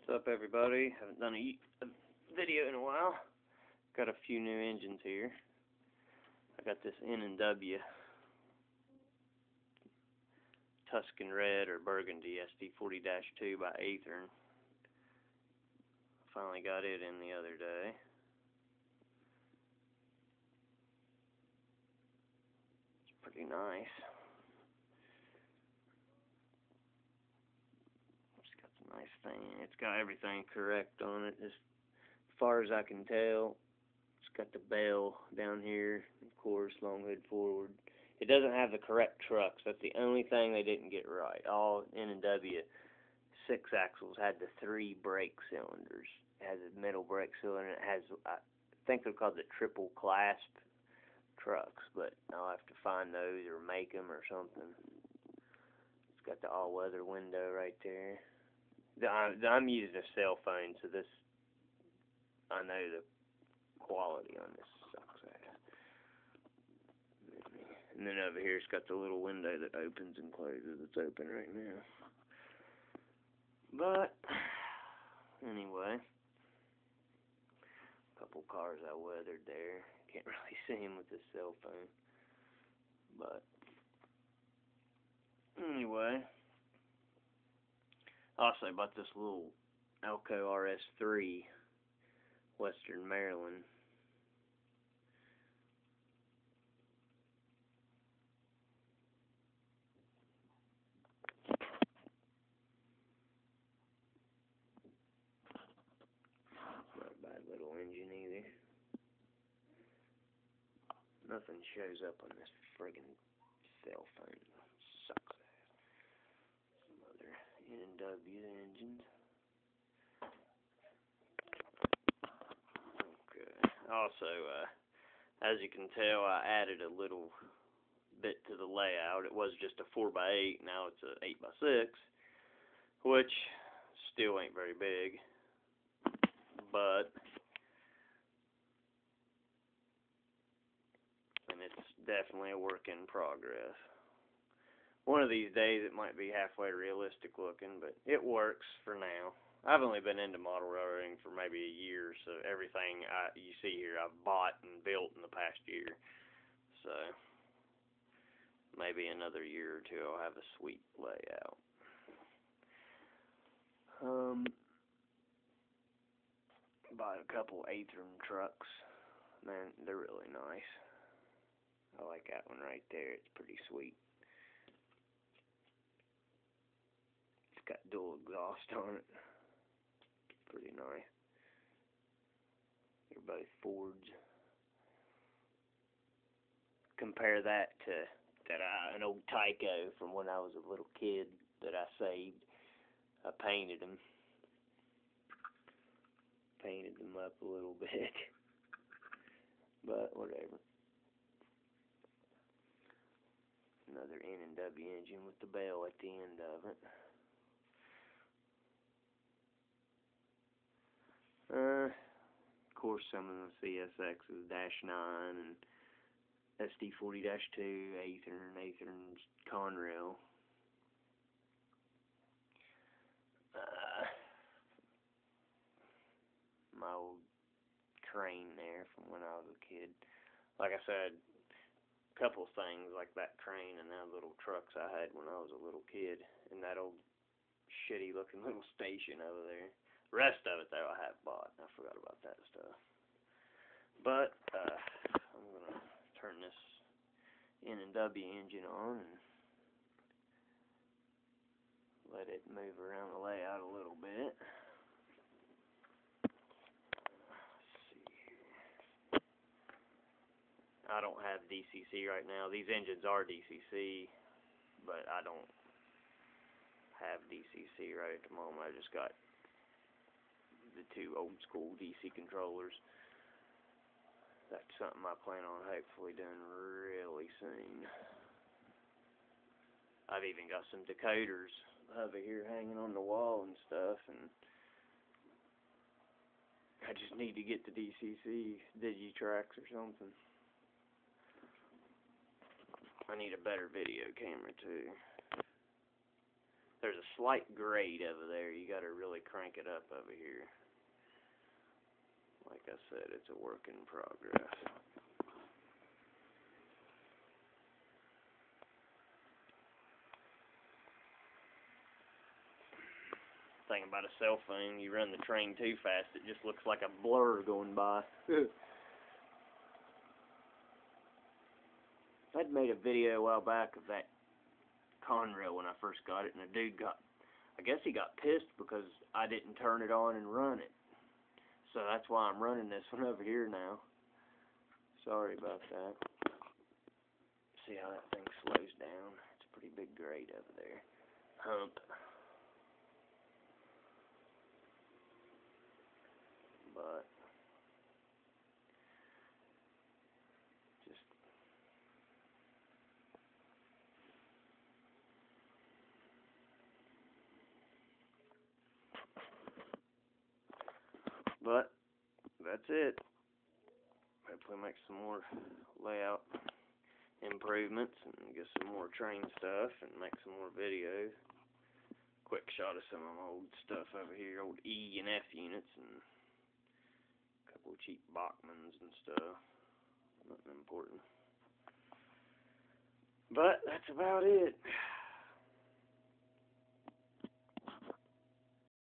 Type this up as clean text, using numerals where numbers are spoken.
What's up, everybody? Haven't done a video in a while. Got a few new engines here. I got this N&W Tuscan Red or Burgundy SD40-2 by Athearn. Finally got it in the other day. It's pretty nice. Nice thing. It's got everything correct on it, as far as I can tell. It's got the bell down here, of course, long hood forward. It doesn't have the correct trucks. That's the only thing they didn't get right. All N&W 6 axles had the 3 brake cylinders. It has a middle brake cylinder. It has, I think they're called the triple clasp trucks, but I'll have to find those or make them or something. It's got the all-weather window right there. I'm using a cell phone, so this, I know the quality on this sucks ass. And then over here it's got the little window that opens and closes. It's open right now. But, anyway, a couple cars I weathered there. Can't really see them with this cell phone. But, anyway. Also, I bought this little Alco RS3, Western Maryland. Not a bad little engine either. Nothing shows up on this friggin' cell phone. Sucks. N&W engines. Okay. Also, as you can tell, I added a little bit to the layout. It was just a 4x8, now it's a 8x6, which still ain't very big, but it's definitely a work in progress. One of these days it might be halfway realistic looking, but it works for now. I've only been into model railroading for maybe a year, so everything you see here I've bought and built in the past year. So maybe another year or two I'll have a sweet layout. Bought a couple Athearn trucks. Man, they're really nice. I like that one right there. It's pretty sweet. Got dual exhaust on it. Pretty nice. They're both Fords. Compare that to an old Tyco from when I was a little kid that I saved. I painted them. Painted them up a little bit. But whatever. Another N&W engine with the bell at the end of it. Of course, some of the CSXs, -9 and SD40-2, Athearn's Conrail. My old crane there from when I was a kid. Like I said, a couple things like that crane and that little trucks I had when I was a little kid, and that old shitty looking little station over there. The rest of it, though, I have bought. I forgot about that stuff. But I'm going to turn this N&W engine on and let it move around the layout a little bit. Let's see here. I don't have DCC right now. These engines are DCC, but I don't have DCC right at the moment. I just got the 2 old school DC controllers. That's something I plan on hopefully doing really soon. I've even got some decoders over here hanging on the wall and stuff, and I just need to get the DCC Digitrax or something. I need a better video camera too. there's a slight grade over there. You got to really crank it up over here. Like I said, it's a work in progress. Thing about a cell phone, you run the train too fast, it just looks like a blur going by. I'd made a video a while back of that Conrail when I first got it, and a dude I guess he got pissed because I didn't turn it on and run it. So that's why I'm running this one over here now. Sorry about that. See how that thing slows down? It's a pretty big grade over there. Hump. But But that's it. Hopefully make some more layout improvements and get some more train stuff and make some more videos. Quick shot of some of my old stuff over here, old E and F units and a couple of cheap Bachmans and stuff. Nothing important. But that's about it.